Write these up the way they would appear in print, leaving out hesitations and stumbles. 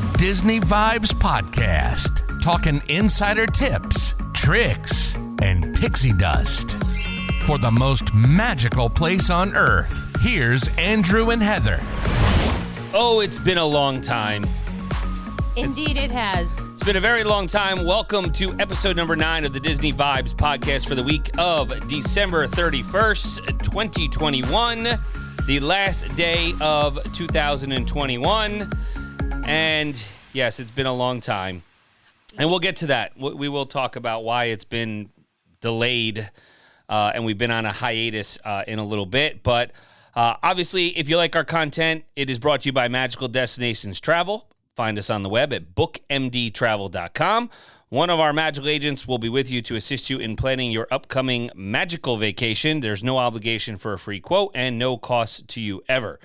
Disney Vibes Podcast, talking insider tips, tricks, and pixie dust. For the most magical place on Earth, here's Andrew and Heather. Oh, it's been a long time. Indeed, it has. It's been a very long time. Welcome to episode number 9 of the Disney Vibes Podcast for the week of December 31st, 2021, the last day of 2021. And yes, it's been a long time. And we'll get to that. We will talk about why it's been delayed, and we've been on a hiatus in a little bit. But obviously, if you like our content, it is brought to you by Magical Destinations Travel. Find us on the web at bookmdtravel.com. One of our magical agents will be with you to assist you in planning your upcoming magical vacation. There's no obligation for a free quote and no cost to you ever.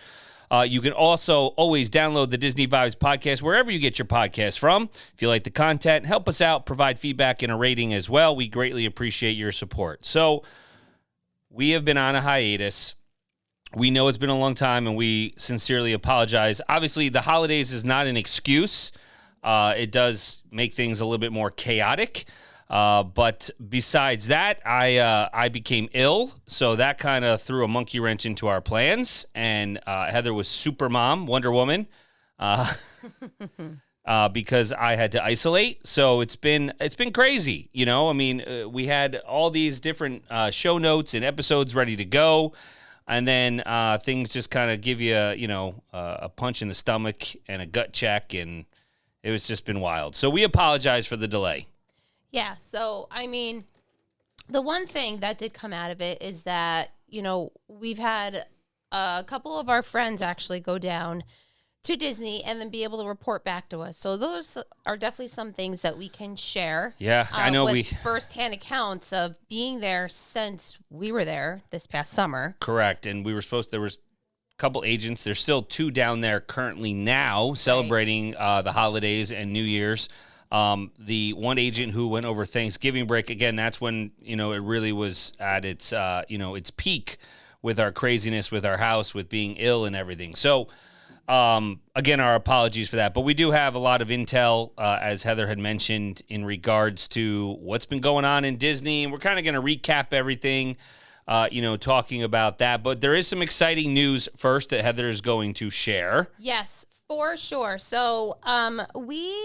You can also always download the Disney Vibes Podcast wherever you get your podcasts from. If you like the content, help us out, provide feedback and a rating as well. We greatly appreciate your support. So we have been on a hiatus. We know it's been a long time, and we sincerely apologize. Obviously, the holidays is not an excuse. It does make things a little bit more chaotic. But besides that, I became ill, so that kind of threw a monkey wrench into our plans. And Heather was super mom, Wonder Woman, because I had to isolate. So it's been crazy, you know. I mean, we had all these different show notes and episodes ready to go. And then things just kind of give you, a punch in the stomach and a gut check, and it was just been wild. So we apologize for the delay. Yeah, so, I mean, the one thing that did come out of it is that, we've had a couple of our friends actually go down to Disney and then be able to report back to us. So those are definitely some things that we can share. Yeah, I know with firsthand accounts of being there since we were there this past summer. Correct, and there was a couple agents. There's still 2 down there currently now celebrating the holidays and New Year's. The one agent who went over Thanksgiving break, again, that's when, it really was at its, its peak with our craziness with our house, with being ill and everything. So, again, our apologies for that, but we do have a lot of intel, as Heather had mentioned, in regards to what's been going on in Disney, and we're kind of going to recap everything, talking about that, but there is some exciting news first that Heather is going to share. Yes, for sure. So, we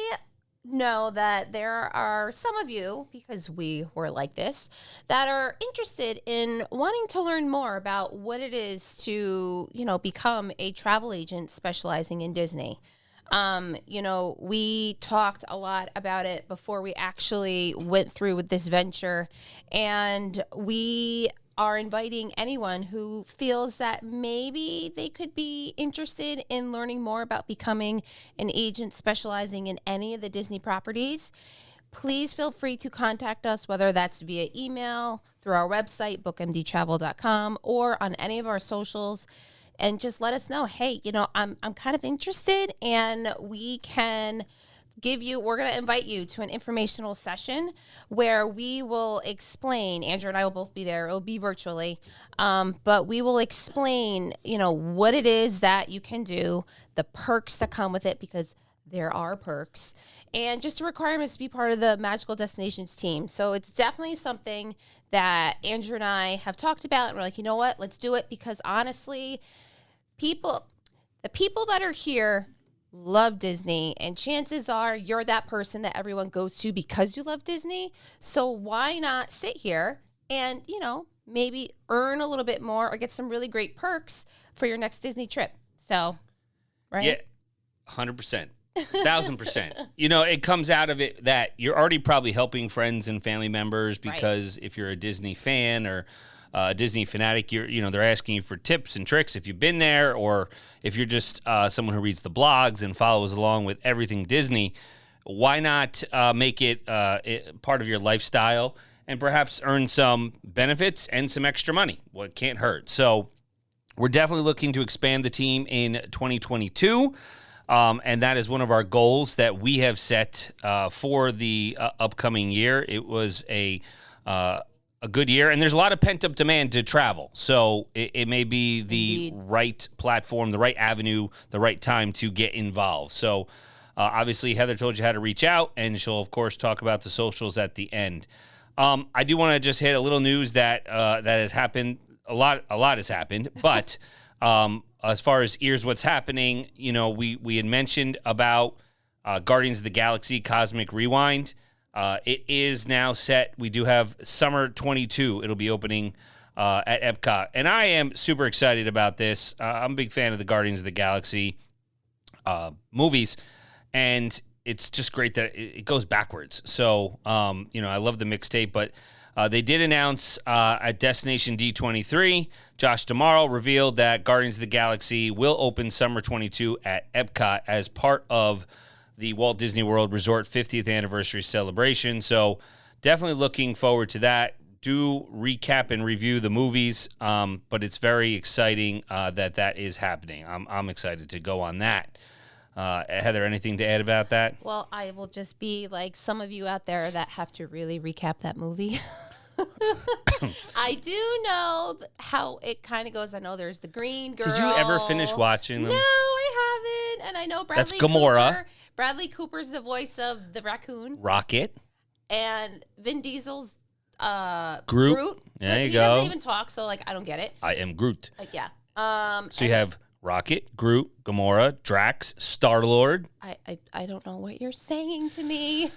know that there are some of you, because we were like this, that are interested in wanting to learn more about what it is to, become a travel agent specializing in Disney. We talked a lot about it before we actually went through with this venture, and we are inviting anyone who feels that maybe they could be interested in learning more about becoming an agent specializing in any of the Disney properties. Please feel free to contact us, whether that's via email, through our website, bookmdtravel.com, or on any of our socials, and just let us know, hey, I'm kind of interested, and we're going to invite you to an informational session where we will explain, Andrew and I will both be there, it'll be virtually, but we will explain, what it is that you can do, the perks that come with it, because there are perks, and just the requirements to be part of the Magical Destinations team. So it's definitely something that Andrew and I have talked about, and we're like, you know what, let's do it, because honestly, the people that are here love Disney, and chances are you're that person that everyone goes to because you love Disney. So why not sit here and, maybe earn a little bit more or get some really great perks for your next Disney trip? So, right? Yeah, 100%. 1,000%. It comes out of it that you're already probably helping friends and family members, because if you're a Disney fan or a Disney fanatic, they're asking you for tips and tricks if you've been there, or if you're just someone who reads the blogs and follows along with everything Disney. Why not make it part of your lifestyle and perhaps earn some benefits and some extra money? Well, it can't hurt. So we're definitely looking to expand the team in 2022. And that is one of our goals that we have set for the upcoming year. It was a good year, and there's a lot of pent-up demand to travel. So it may be the right platform, the right avenue, the right time to get involved. So Obviously, Heather told you how to reach out, and she'll, of course, talk about the socials at the end. I do want to just hit a little news that that has happened. A lot has happened, but as far as here's what's happening, we had mentioned about Guardians of the Galaxy Cosmic Rewind. It is now set. We do have Summer 22. It'll be opening at Epcot, and I am super excited about this. I'm a big fan of the Guardians of the Galaxy movies, and it's just great that it goes backwards. So, I love the mixtape, but they did announce at Destination D23, Josh D'Amaro revealed that Guardians of the Galaxy will open Summer 22 at Epcot as part of the Walt Disney World Resort 50th anniversary celebration. So definitely looking forward to that. Do recap and review the movies, but it's very exciting that is happening. I'm excited to go on that. Heather, anything to add about that? Well, I will just be like some of you out there that have to really recap that movie. I do know how it kind of goes. I know there's the green girl. Did you ever finish watching them? No, I haven't. And I know Bradley That's Gamora. Bradley Cooper's the voice of the raccoon. Rocket. And Vin Diesel's Groot. There you he go. He doesn't even talk, so like I don't get it. I am Groot. Yeah. So you have Rocket, Groot, Gamora, Drax, Star-Lord. I don't know what you're saying to me.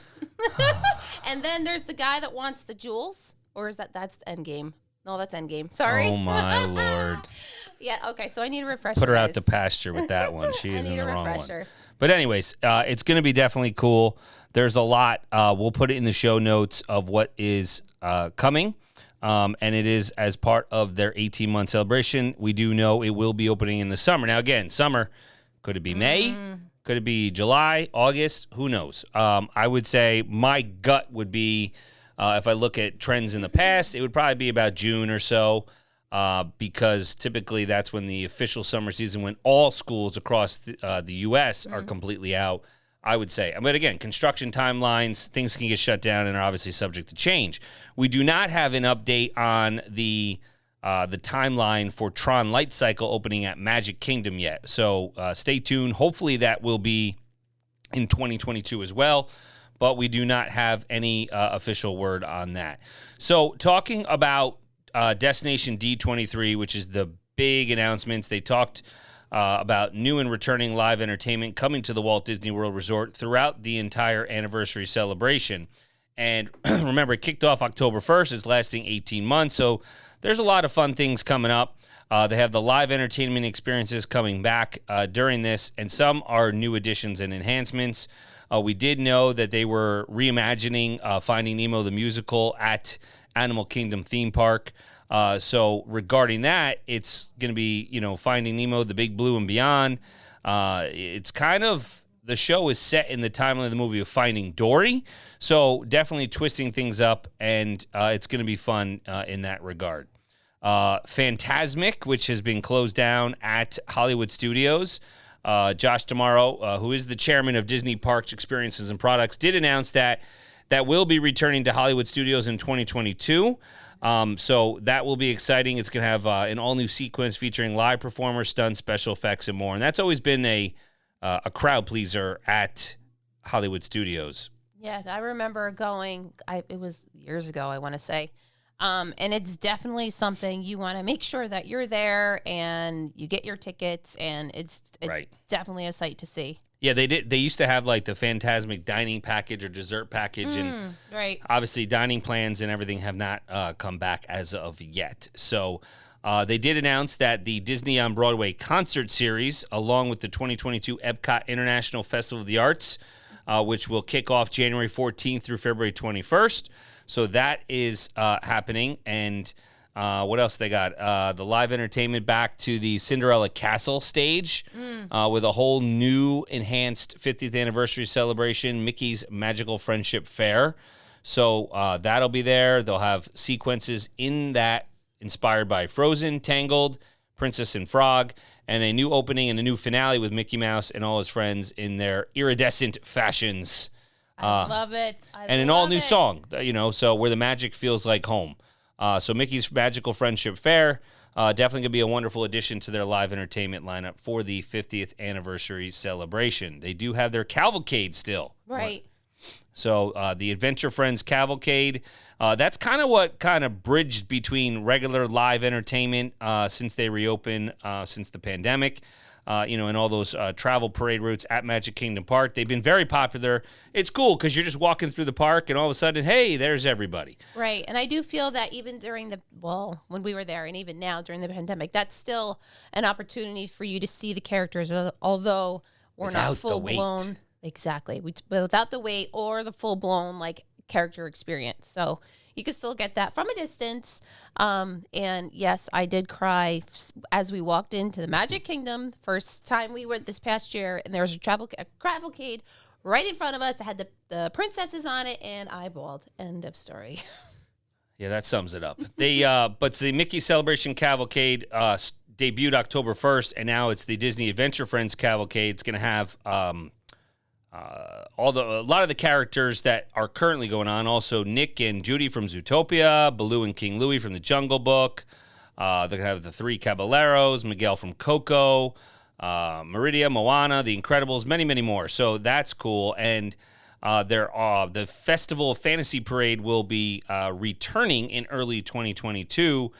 And then there's the guy that wants the jewels. Or is that's Endgame? No, that's Endgame. Sorry. Oh, my Lord. Yeah, okay, so I need a refresher. Put her out to pasture with that one. She is in the wrong one. But anyways, it's going to be definitely cool. There's a lot. We'll put it in the show notes of what is coming. And it is as part of their 18-month celebration. We do know it will be opening in the summer. Now, again, summer, could it be May? Could it be July, August? Who knows? I would say my gut would be, if I look at trends in the past, it would probably be about June or so, because typically that's when the official summer season, when all schools across the U.S. are completely out, I would say. But again, construction timelines, things can get shut down and are obviously subject to change. We do not have an update on the timeline for Tron Light Cycle opening at Magic Kingdom yet. So stay tuned. Hopefully that will be in 2022 as well, but we do not have any official word on that. So talking about Destination D23, which is the big announcements, they talked about new and returning live entertainment coming to the Walt Disney World Resort throughout the entire anniversary celebration. And remember, it kicked off October 1st. It's lasting 18 months. So there's a lot of fun things coming up. They have the live entertainment experiences coming back during this, and some are new additions and enhancements. We did know that they were reimagining Finding Nemo the musical at Animal Kingdom theme park. So regarding that, it's going to be, Finding Nemo, The Big Blue, and Beyond. It's kind of, the show is set in the timeline of the movie of Finding Dory. So definitely twisting things up, and it's going to be fun in that regard. Fantasmic, which has been closed down at Hollywood Studios. Josh D'Amaro, who is the chairman of Disney Parks Experiences and Products, did announce that will be returning to Hollywood Studios in 2022. So that will be exciting. It's going to have an all-new sequence featuring live performers, stunts, special effects, and more. And that's always been a crowd pleaser at Hollywood Studios. Yeah, I remember going. It was years ago, I want to say. And it's definitely something you want to make sure that you're there and you get your tickets, and it's right. Definitely a sight to see. Yeah, they did. They used to have like the Fantasmic dining package or dessert package, and right. Obviously dining plans and everything have not come back as of yet. So they did announce that the Disney on Broadway concert series, along with the 2022 Epcot International Festival of the Arts, which will kick off January 14th through February 21st. So that is happening. And what else they got? The live entertainment back to the Cinderella Castle stage with a whole new enhanced 50th anniversary celebration, Mickey's Magical Friendship Fair. So that'll be there. They'll have sequences in that inspired by Frozen, Tangled, Princess and Frog, and a new opening and a new finale with Mickey Mouse and all his friends in their iridescent fashions. I love it. And an all-new song, so where the magic feels like home. So Mickey's Magical Friendship Fair, Definitely going to be a wonderful addition to their live entertainment lineup for the 50th anniversary celebration. They do have their cavalcade still. Right. So the Adventure Friends Cavalcade, that's kind of what kind of bridged between regular live entertainment since they reopened since the pandemic. And all those travel parade routes at Magic Kingdom Park. They've been very popular. It's cool because you're just walking through the park and all of a sudden, hey, there's everybody. Right. And I do feel that even during when we were there and even now during the pandemic, that's still an opportunity for you to see the characters, although we're Without not full the wait. blown. Exactly. Without the wait or the full blown character experience. So you can still get that from a distance. And yes, I did cry as we walked into the Magic Kingdom. First time we went this past year, and there was a cavalcade right in front of us. It had the princesses on it, and I bawled. End of story. Yeah, that sums it up. But the Mickey Celebration Cavalcade debuted October 1st, and now it's the Disney Adventure Friends Cavalcade. It's going to have a lot of the characters that are currently going on. Also, Nick and Judy from Zootopia, Baloo and King Louie from The Jungle Book. They're going to have the three Caballeros, Miguel from Coco, Meridia, Moana, The Incredibles, many, many more. So that's cool. And the Festival of Fantasy Parade will be returning in early 2022.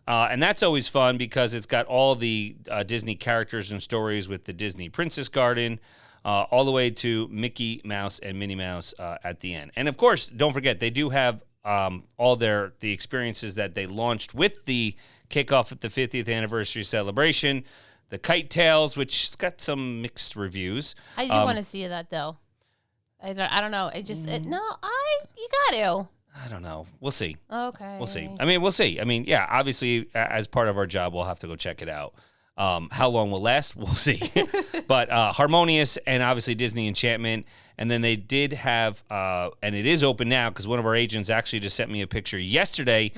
And that's always fun because it's got all the Disney characters and stories with the Disney Princess Garden, all the way to Mickey Mouse and Minnie Mouse at the end. And, of course, don't forget, they do have all the experiences that they launched with the kickoff at the 50th anniversary celebration. The Kite Tales, which has got some mixed reviews. I do want to see that, though. I don't know. You got to. I don't know. We'll see. Okay. We'll see. We'll see. Yeah, obviously, as part of our job, we'll have to go check it out. How long will last? We'll see. But Harmonious and obviously Disney Enchantment. And then they did have, and it is open now because one of our agents actually just sent me a picture yesterday.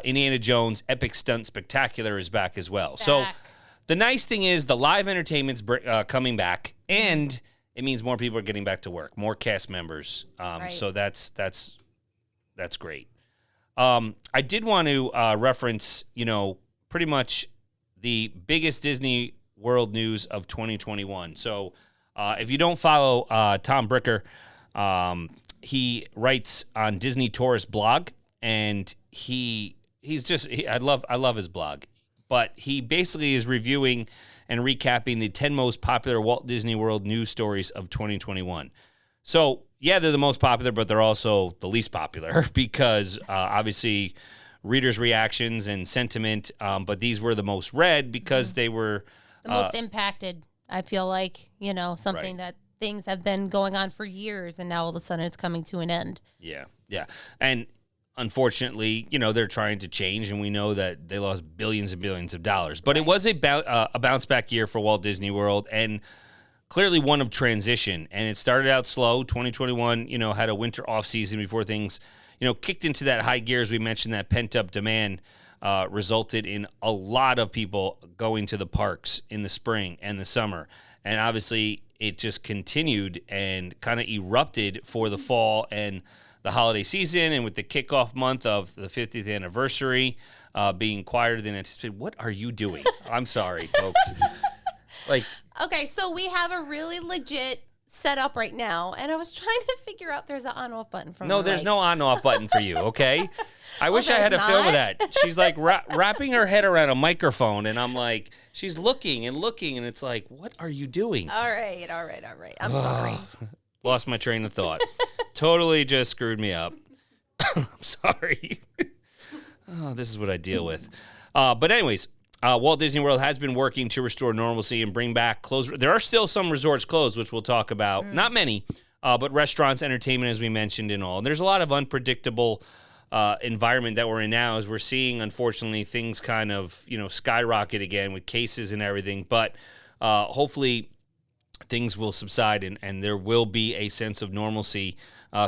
Indiana Jones Epic Stunt Spectacular is back as well. So the nice thing is the live entertainment's coming back, and it means more people are getting back to work, more cast members. Right. So that's great. I did want to reference, pretty much the biggest Disney World news of 2021. So if you don't follow Tom Bricker, he writes on Disney Tourist blog, and I love his blog. But he basically is reviewing and recapping the 10 most popular Walt Disney World news stories of 2021. So, yeah, they're the most popular, but they're also the least popular because obviously readers' reactions and sentiment, but these were the most read because they were the most impacted. I feel like, something right. that things have been going on for years, and now all of a sudden it's coming to an end. Yeah. And unfortunately, they're trying to change, and we know that they lost billions and billions of dollars. But It was a bounce-back year for Walt Disney World, and clearly one of transition. And it started out slow. 2021, had a winter off-season before things kicked into that high gear, as we mentioned. That pent-up demand resulted in a lot of people going to the parks in the spring and the summer. And obviously, it just continued and kind of erupted for the fall and the holiday season. And with the kickoff month of the 50th anniversary being quieter than anticipated. What are you doing? I'm sorry, folks. Okay, so we have a really legit setup right now, and I was trying to figure out there's an on-off button for No, there's no on-off button for you, okay? I wish I had a film of that. She's like wrapping her head around a microphone, and I'm like, she's looking, and it's like, what are you doing? All right. I'm sorry. Lost my train of thought. Totally just screwed me up. I'm sorry. This is what I deal with. But anyways, Walt Disney World has been working to restore normalcy and bring back closed. There are still some resorts closed, which we'll talk about. Not many, but restaurants, entertainment, as we mentioned, and all. And there's a lot of unpredictable environment that we're in now, as we're seeing, unfortunately, things kind of skyrocket again with cases and everything. But hopefully things will subside and there will be a sense of normalcy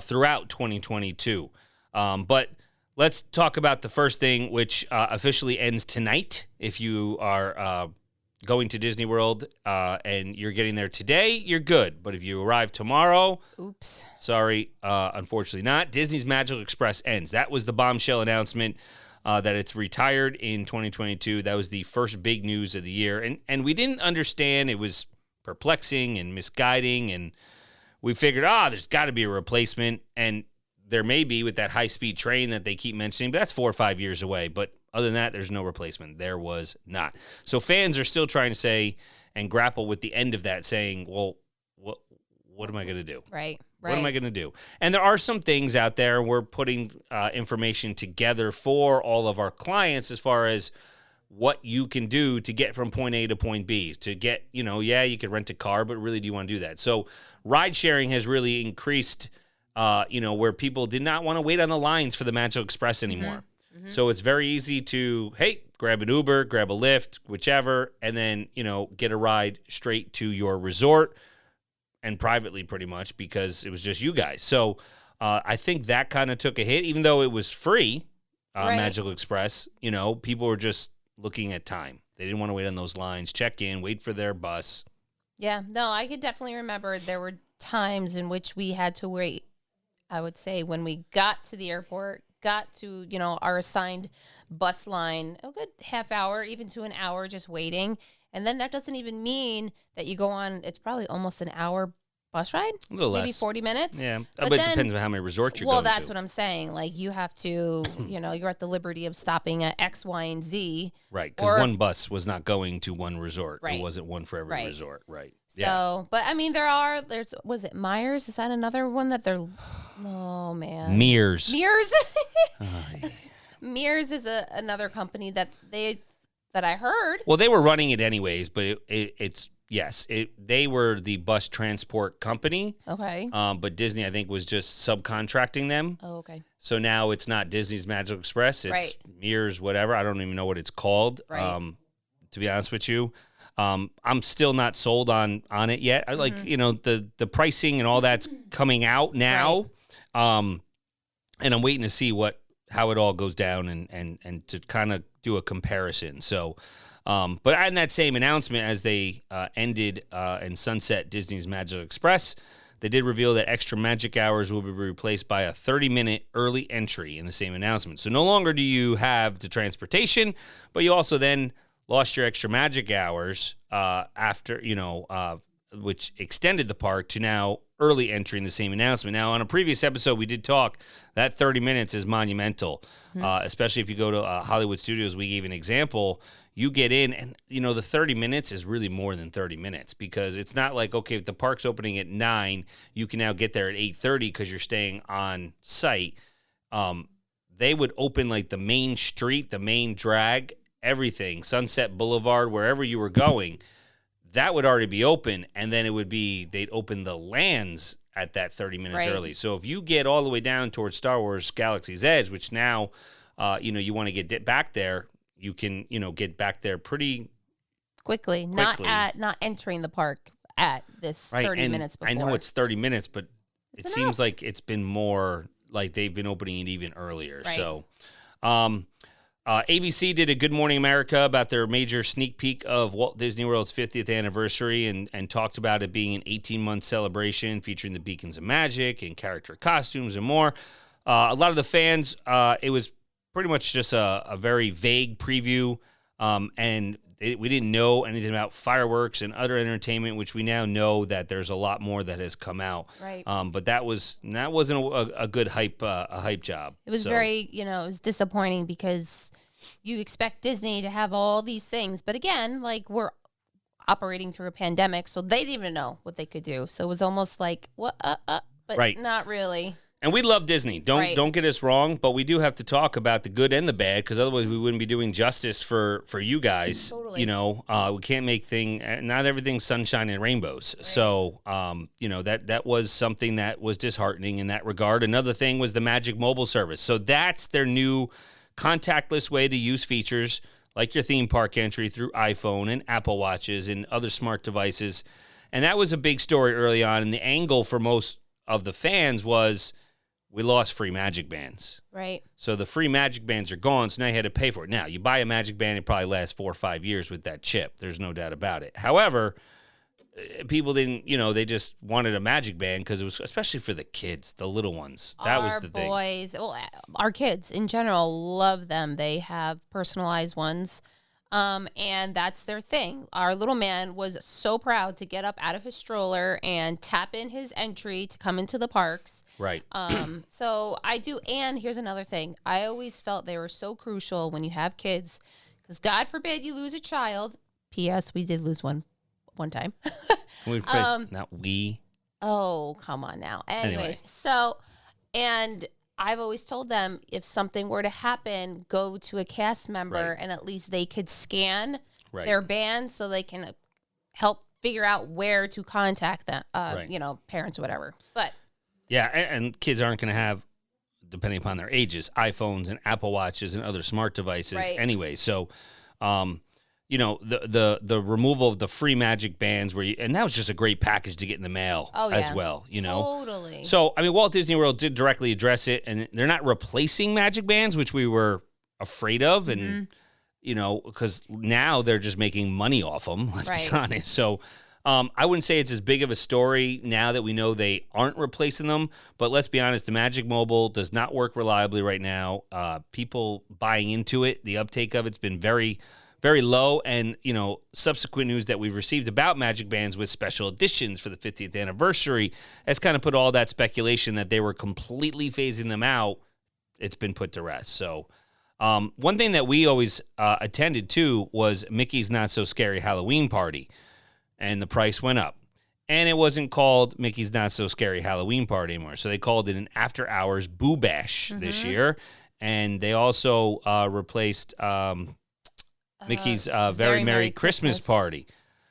throughout 2022. But let's talk about the first thing, which officially ends tonight. If you are going to Disney World and you're getting there today, you're good. But if you arrive tomorrow, oops. Sorry, unfortunately not. Disney's Magical Express ends. That was the bombshell announcement that it's retired in 2022. That was the first big news of the year. And we didn't understand. It was perplexing and misguiding. And we figured, there's got to be a replacement. And there may be with that high-speed train that they keep mentioning, but that's 4 or 5 years away. But other than that, there's no replacement. There was not. So fans are still trying to say and grapple with the end of that, saying, well, what am I going to do? Right. What am I going to do? And there are some things out there. We're putting information together for all of our clients as far as what you can do to get from point A to point B. To get, you could rent a car, but really do you want to do that? So ride sharing has really increased, where people did not want to wait on the lines for the Magical Express anymore. Mm-hmm. So it's very easy to, grab an Uber, grab a Lyft, whichever, and then, get a ride straight to your resort. And privately, pretty much, because it was just you guys. So I think that kind of took a hit, even though it was free, Magical Express. People were just looking at time. They didn't want to wait on those lines, check in, wait for their bus. Yeah, no, I could definitely remember there were times in which we had to wait, I would say, when we got to the airport, got to, our assigned bus line, a good half hour, even to an hour just waiting. And then that doesn't even mean that you go on, it's probably almost an hour bus ride. A little maybe less. 40 minutes. Yeah, but it depends on how many resorts you're going to. Well, that's what I'm saying. Like, you have to, you're at the liberty of stopping at X, Y, and Z. Right, because one bus was not going to one resort. Right. It wasn't one for every resort. Right. So, but I mean, was it Myers? Is that another one that they're, oh, man. Mears. Mears is another company that I heard. Well, they were running it anyways, but they were the bus transport company. Okay. But Disney, I think, was just subcontracting them. Oh, okay. So now it's not Disney's Magical Express. It's Mears, whatever. I don't even know what it's called. Right. To be honest with you, I'm still not sold on it yet. I like the pricing and all that's coming out now, and I'm waiting to see how it all goes down and to kind of do a comparison. So, but in that same announcement, as they ended and sunset Disney's Magical Express, they did reveal that extra magic hours will be replaced by a 30-minute early entry in the same announcement. So no longer do you have the transportation, but you also then lost your extra magic hours after, which extended the park to now early entry in the same announcement. Now, on a previous episode, we did talk that 30 minutes is monumental, especially if you go to Hollywood Studios. We gave an example. You get in, and, the 30 minutes is really more than 30 minutes because it's not like, okay, if the park's opening at 9, you can now get there at 8:30 because you're staying on site. They would open, like, the main street, the main drag, everything, Sunset Boulevard, wherever you were going. That would already be open, and then they'd open the lands at that 30 minutes early. So if you get all the way down towards Star Wars Galaxy's Edge, which now, you want to get back there, you can, get back there pretty quickly. Not entering the park at this 30 minutes before. I know it's 30 minutes, but it seems like it's been more like they've been opening it even earlier. Right. So, ABC did a Good Morning America about their major sneak peek of Walt Disney World's 50th anniversary and talked about it being an 18-month celebration featuring the Beacons of Magic and character costumes and more. A lot of the fans, it was pretty much just a very vague preview, and we didn't know anything about fireworks and other entertainment, which we now know that there's a lot more that has come out. Right. But that wasn't a good hype job. It was very, it was disappointing because you expect Disney to have all these things, but again, like, we're operating through a pandemic, so they didn't even know what they could do. So it was almost like what, but not really. And we love Disney. Don't get us wrong, but we do have to talk about the good and the bad because otherwise we wouldn't be doing justice for you guys. Totally. We can't make not everything's sunshine and rainbows. Right. So, that was something that was disheartening in that regard. Another thing was the Magic Mobile service. So that's their new contactless way to use features like your theme park entry through iPhone and Apple Watches and other smart devices. And that was a big story early on. And the angle for most of the fans was, we lost free Magic Bands. Right. So the free Magic Bands are gone, so now you had to pay for it. Now, you buy a Magic Band, it probably lasts 4 or 5 years with that chip. There's no doubt about it. However, people didn't, they just wanted a magic band because it was especially for the kids, the little ones. That was the thing. Our boys, well, our kids in general love them. They have personalized ones. And that's their thing. Our little man was so proud to get up out of his stroller and tap in his entry to come into the parks. Right. So I do. And here's another thing. I always felt they were so crucial when you have kids, because God forbid you lose a child. P.S. We did lose one time. Not we. Oh, come on now. Anyways, Anyway. so, and I've always told them, if something were to happen, go to a cast member, Right. and at least they could scan Right. their band so they can help figure out where to contact them, Right. parents or whatever. But Yeah, and kids aren't going to have, depending upon their ages, iPhones and Apple Watches and other smart devices Right. anyway. So, the removal of the free magic bands and that was just a great package to get in the mail as well, Totally. So, Walt Disney World did directly address it, and they're not replacing magic bands, which we were afraid of, and, because now they're just making money off them, let's be honest. So, I wouldn't say it's as big of a story now that we know they aren't replacing them, but let's be honest, the Magic Mobile does not work reliably right now. People buying into it, the uptake of it's been very, very low, and, subsequent news that we've received about Magic Bands with special editions for the 50th anniversary has kind of put all that speculation that they were completely phasing them out. It's been put to rest. So, one thing that we always attended to was Mickey's Not So Scary Halloween Party. And the price went up. And it wasn't called Mickey's Not So Scary Halloween Party anymore. So they called it an After Hours Boo Bash this year. And they also replaced Mickey's Very Merry Christmas Party.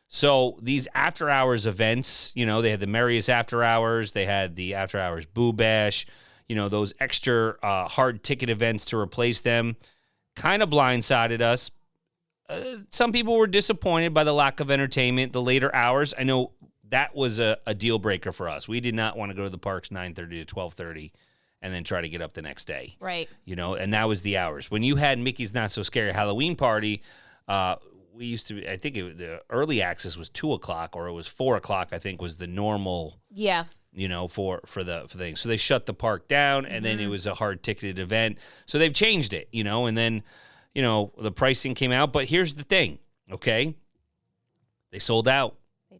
So these After Hours events, they had the Merriest After Hours. They had the After Hours Boo Bash. Those extra hard ticket events to replace them. Kind of blindsided us. Some people were disappointed by the lack of entertainment, the later hours. I know that was a deal breaker for us. We did not want to go to the parks 9:30 to 12:30 and then try to get up the next day. Right. And that was the hours. When you had Mickey's Not So Scary Halloween Party, we used to, I think the early access was 2 o'clock, or it was 4 o'clock, I think was the normal. Yeah. For the thing. So they shut the park down, and then it was a hard ticketed event. So they've changed it, and then the pricing came out, but here's the thing, okay? They sold out.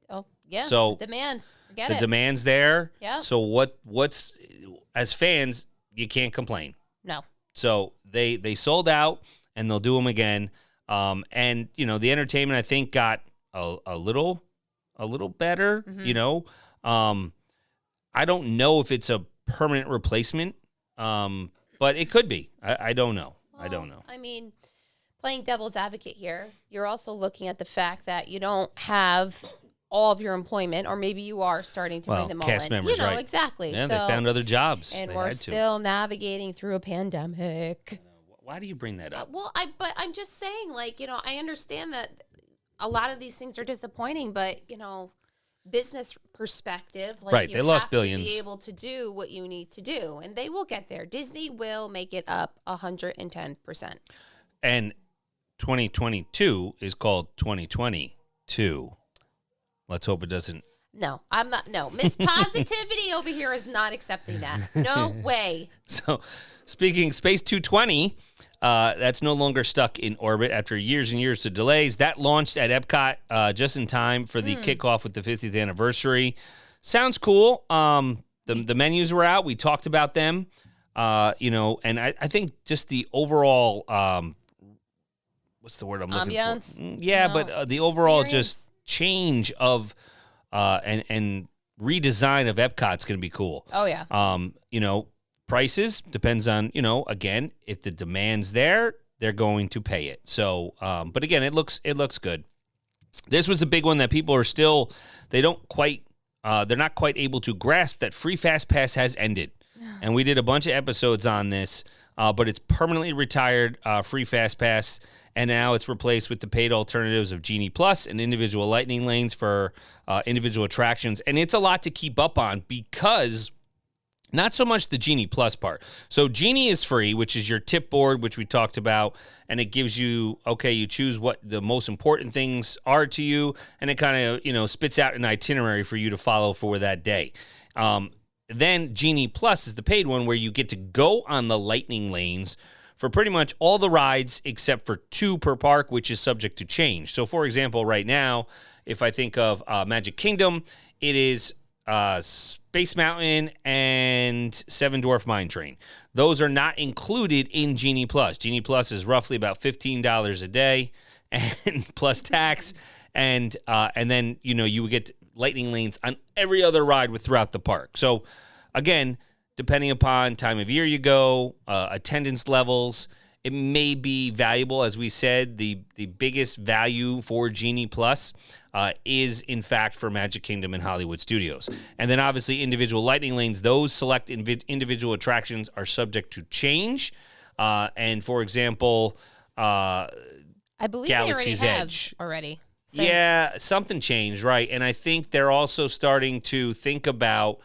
Oh, yeah. So demand. Forget the it. demand's there. Yeah. So what's as fans, you can't complain. No. So they sold out, and they'll do them again. And the entertainment, I think, got a little better. I don't know if it's a permanent replacement, but it could be. I don't know. I don't know. I mean, playing devil's advocate here, you're also looking at the fact that you don't have all of your employment, or maybe you are starting to bring them all cast in. members, right. Exactly. Yeah, so, they found other jobs. and They we're had to. still navigating through a pandemic. Why do you bring that up? But I'm just saying, I understand that a lot of these things are disappointing, but business perspective, Right, you they lost have billions. to be able to do what you need to do, and they will get there. Disney will make it up 110%. And 2022 is called 2022. Let's hope it doesn't. No, I'm not. No, Miss Positivity over here is not accepting that. No way. So, speaking Space 220, that's no longer stuck in orbit after years and years of delays. That launched at Epcot just in time for the kickoff with the 50th anniversary. Sounds cool. The menus were out. We talked about them. And I think just the overall, what's the word I'm looking Ambiance? for? Yeah, No, but the overall experience. just change of and redesign of Epcot's going to be cool. Oh yeah. Prices depends on, again, if the demand's there, they're going to pay it. So, but again, it looks good. This was a big one that people are still, they're not quite able to grasp that Free Fast Pass has ended. And we did a bunch of episodes on this, but it's permanently retired, Free Fast Pass, and now it's replaced with the paid alternatives of Genie Plus and individual lightning lanes for individual attractions. And it's a lot to keep up on because Not so much the Genie Plus part. So Genie is free, which is your tip board, which we talked about, and it gives you, okay, you choose what the most important things are to you, and it kind of, spits out an itinerary for you to follow for that day. Then Genie Plus is the paid one where you get to go on the lightning lanes for pretty much all the rides except for 2 per park, which is subject to change. So, for example, right now, if I think of Magic Kingdom, it is Space Mountain and Seven Dwarf Mine Train. Those are not included in Genie Plus. Genie Plus is roughly about $15 a day, and plus tax, and then you would get lightning lanes on every other ride throughout the park. So again, depending upon time of year you go, attendance levels, it may be valuable. As we said, the biggest value for Genie Plus is, in fact, for Magic Kingdom and Hollywood Studios. And then, obviously, individual lightning lanes, those select individual attractions are subject to change. And, for example, I believe Galaxy's they already Edge. have already. Yeah, something changed, right? And I think they're also starting to think about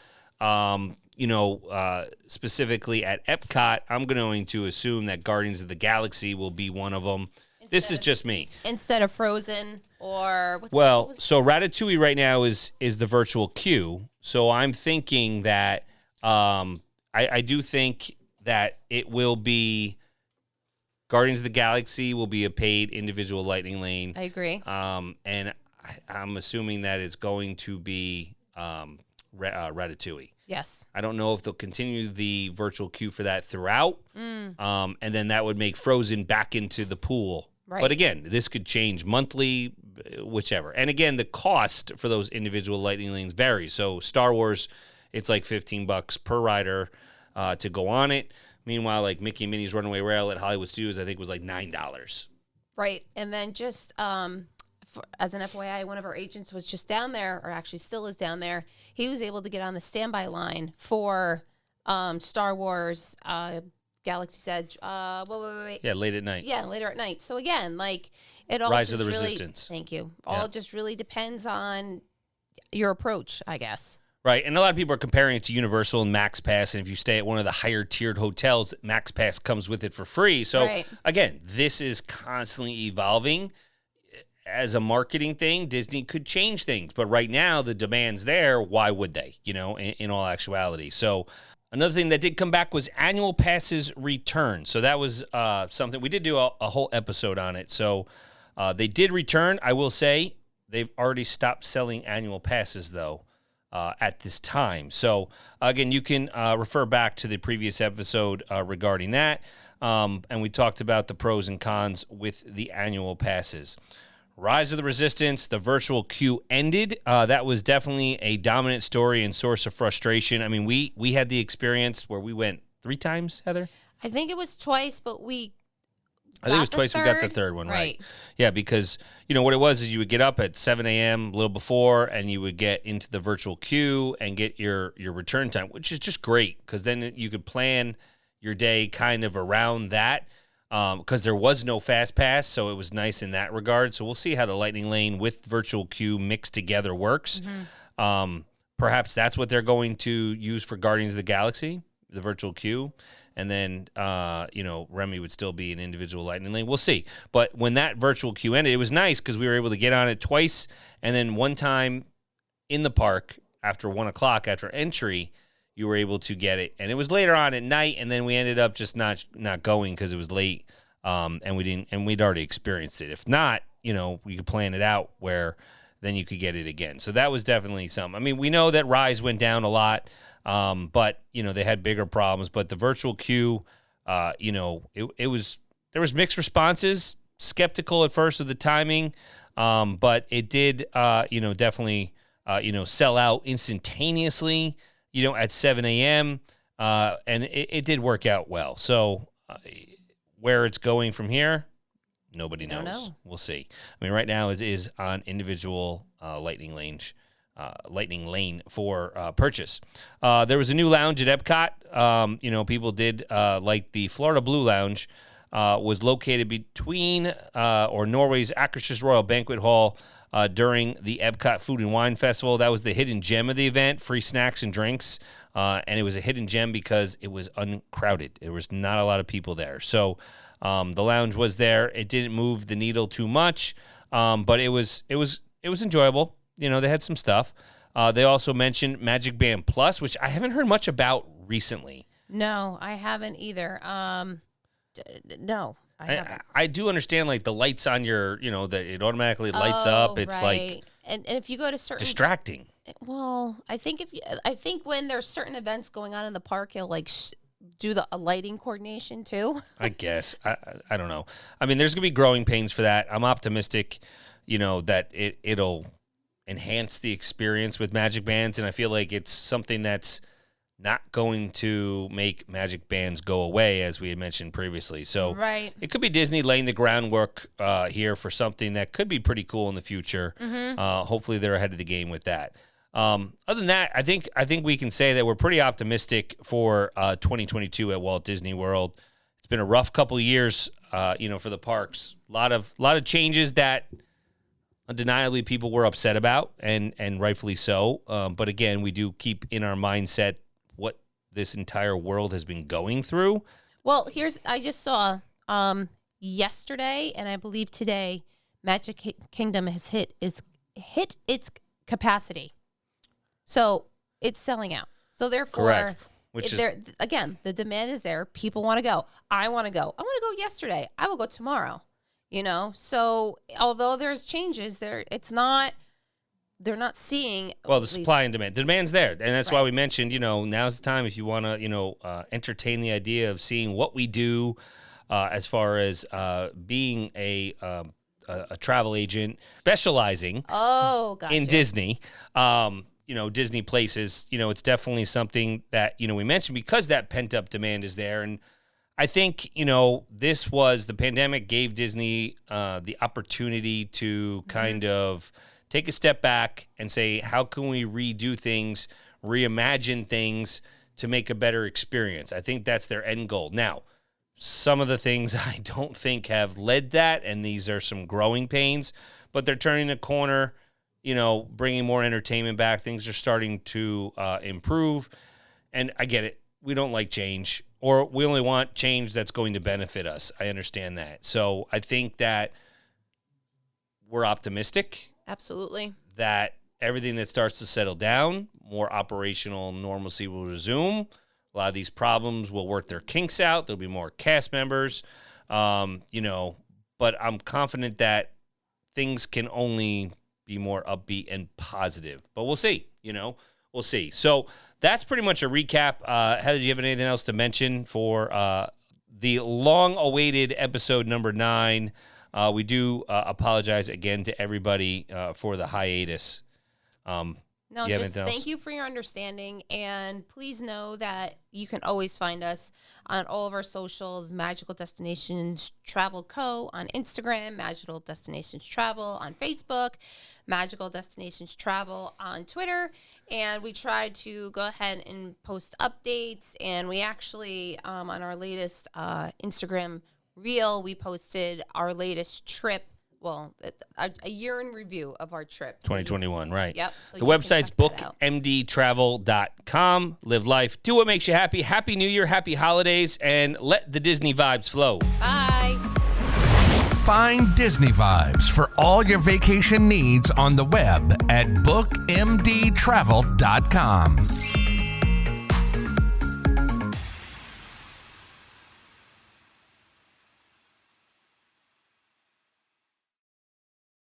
specifically at Epcot, I'm going to assume that Guardians of the Galaxy will be one of them. This is just me. Instead of Frozen or... So Ratatouille right now is the virtual queue. So I'm thinking that I do think that it will be... Guardians of the Galaxy will be a paid individual lightning lane. I agree. And I'm assuming that it's going to be Ratatouille. Yes. I don't know if they'll continue the virtual queue for that throughout. And then that would make Frozen back into the pool. Right. But again, this could change monthly, whichever. And again, the cost for those individual lightning lanes varies. So Star Wars, it's like $15 per rider to go on it. Meanwhile, like Mickey and Minnie's Runaway Rail at Hollywood Studios, I think was like $9. Right. And then just as an FYI, one of our agents was just down there, or actually still is down there. He was able to get on the standby line for Star Wars Galaxy's Edge. Wait. Yeah, late at night. Yeah, later at night. So again, like it all Rise of the really, Resistance. Thank you. All just really depends on your approach, I guess. Right, and a lot of people are comparing it to Universal and Max Pass, and if you stay at one of the higher-tiered hotels, Max Pass comes with it for free. So, Again, this is constantly evolving. As a marketing thing, Disney could change things, but right now, the demand's there. Why would they, in all actuality? So, another thing that did come back was annual passes return. So, that was something. We did do a whole episode on it. So, they did return. I will say they've already stopped selling annual passes, though. At this time. So, again, you can refer back to the previous episode regarding that. And we talked about the pros and cons with the annual passes. Rise of the Resistance, the virtual queue ended. That was definitely a dominant story and source of frustration. I mean, we had the experience where we went 3 times, Heather? I think it was twice, but I think it was twice we got the third one, right? Yeah, because, what it was is you would get up at 7 a.m. a little before, and you would get into the virtual queue and get your return time, which is just great because then you could plan your day kind of around that because there was no Fast Pass, so it was nice in that regard. So we'll see how the Lightning Lane with virtual queue mixed together works. Perhaps that's what they're going to use for Guardians of the Galaxy, the virtual queue. And then, Remy would still be an individual lightning lane. We'll see. But when that virtual queue ended, it was nice because we were able to get on it twice. And then one time in the park after 1 o'clock, after entry, you were able to get it. And it was later on at night. And then we ended up just not going because it was late. And we'd already experienced it. If not, we could plan it out where then you could get it again. So that was definitely something. I mean, we know that Rise went down a lot. But they had bigger problems. But the virtual queue, there was mixed responses. Skeptical at first of the timing, but it did, definitely, sell out instantaneously. At 7 a.m. And it did work out well. So where it's going from here, nobody knows. We'll see. I mean, right now it is on individual lightning lane for purchase. There was a new lounge at Epcot. People did like the Florida Blue Lounge was located between Norway's Akershus Royal Banquet Hall during the Epcot Food and Wine Festival. That was the hidden gem of the event, free snacks and drinks. And it was a hidden gem because it was uncrowded. There was not a lot of people there. So the lounge was there. It didn't move the needle too much, but it was enjoyable. You know, they had some stuff. They also mentioned Magic Band Plus, which I haven't heard much about recently. No, I haven't either. No, I haven't. I do understand, like, the lights on your, you know, that it automatically lights up. It's right. like and if you go to certain distracting. Well, I think when there's certain events going on in the park, it'll like do the lighting coordination too. I guess I don't know. I mean, there's gonna be growing pains for that. I'm optimistic, you know, that it'll enhance the experience with Magic Bands, and I feel like it's something that's not going to make Magic Bands go away, as we had mentioned previously. So right. It could be Disney laying the groundwork here for something that could be pretty cool in the future. Mm-hmm. Hopefully they're ahead of the game with that. Other than that, I think we can say that we're pretty optimistic for 2022 at Walt Disney World. It's been a rough couple of years, you know, for the parks. A lot of changes that undeniably people were upset about, and rightfully so. But again, we do keep in our mindset what this entire world has been going through. Well, I just saw yesterday, and I believe today, Magic Kingdom has hit its capacity. So it's selling out. So therefore, correct. Which is again, the demand is there. People want to go. I want to go. I want to go yesterday. I will go tomorrow. You know. So although there's changes, they're not seeing. Well, the supply and demand. The demand's there, and that's right. why we mentioned, you know, now's the time if you want to, you know, entertain the idea of seeing what we do as far as being a travel agent specializing in Disney. You know, Disney places, you know, it's definitely something that, you know, we mentioned because that pent-up demand is there. And I think, you know, the pandemic gave Disney the opportunity to kind of take a step back and say, how can we redo things, reimagine things to make a better experience? I think that's their end goal. Now, some of the things I don't think have led that, and these are some growing pains, but they're turning the corner, you know, bringing more entertainment back. Things are starting to improve, and I get it. We don't like change, or we only want change that's going to benefit us. I understand that. So I think that we're optimistic. Absolutely. That everything that starts to settle down, more operational normalcy will resume. A lot of these problems will work their kinks out. There'll be more cast members, you know, but I'm confident that things can only be more upbeat and positive. But we'll see, you know, we'll see. So that's pretty much a recap. Heather, do you have anything else to mention for the long-awaited episode number 9? We do apologize again to everybody for the hiatus. No, just thank you for your understanding, and please know that you can always find us on all of our socials, Magical Destinations Travel Co. on Instagram, Magical Destinations Travel on Facebook, Magical Destinations Travel on Twitter, and we try to go ahead and post updates, and we actually, on our latest Instagram reel, we posted our latest trip. Well, a year in review of our trip. 2021, right. Yep. So the website's bookmdtravel.com. Live life. Do what makes you happy. Happy New Year. Happy holidays. And let the Disney vibes flow. Bye. Find Disney Vibes for all your vacation needs on the web at bookmdtravel.com.